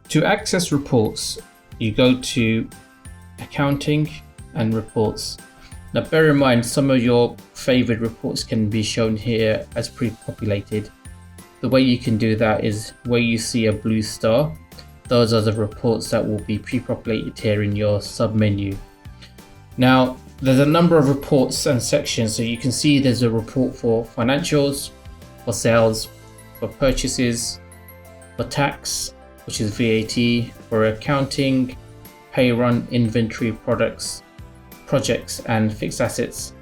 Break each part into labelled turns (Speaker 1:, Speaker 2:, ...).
Speaker 1: To access reports, you go to Accounting and Reports. Now bear in mind, some of your favorite reports can be shown here as pre-populated. The way you can do that is where you see a blue star, those are the reports that will be pre-populated here in your sub-menu. Now there's a number of reports and sections, so you can see there's a report for financials, for sales, for purchases, for tax, which is VAT, for accounting, pay run, inventory, products, projects, and fixed assets.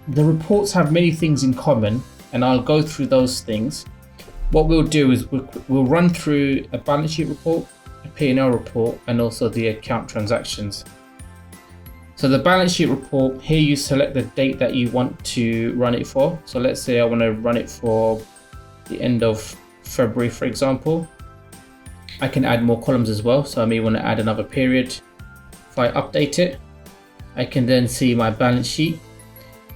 Speaker 1: The reports have many things in common, and I'll go through those things. What we'll do is we'll run through a balance sheet report, a P&L report, and also the account transactions. So the balance sheet report, here you select the date that you want to run it for. So let's say I want to run it for the end of February, for example. I can add more columns as well, so I may want to add another period. If I update it, I can then see my balance sheet.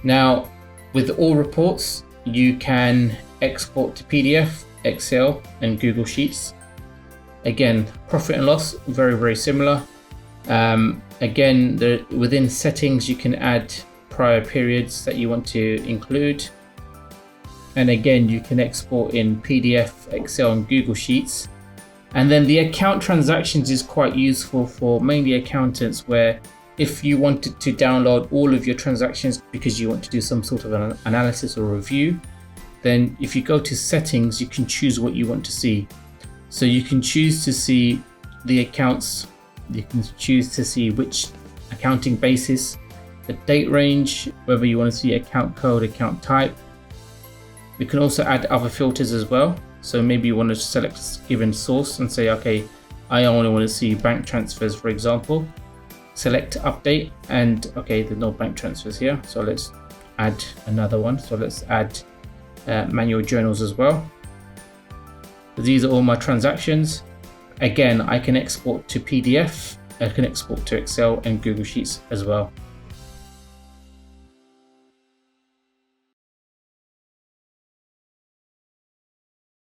Speaker 1: Now with all reports, you can export to PDF, Excel, and Google Sheets. Again, profit and loss, very similar. Again, within settings, you can add prior periods that you want to include. And again, you can export in PDF, Excel, and Google Sheets. And then the account transactions is quite useful for mainly accountants, where if you wanted to download all of your transactions because you want to do some sort of an analysis or review, then if you go to settings, you can choose what you want to see. So you can choose to see the accounts, you can choose to see which accounting basis, the date range, whether you want to see account code, account type. We can also add other filters as well. So maybe you want to select a given source and say, okay, I only want to see bank transfers, for example. Select update, and okay, there's no bank transfers here. So let's add another one. So let's add manual journals as well. These are all my transactions. Again, I can export to PDF, I can export to Excel and Google Sheets as well.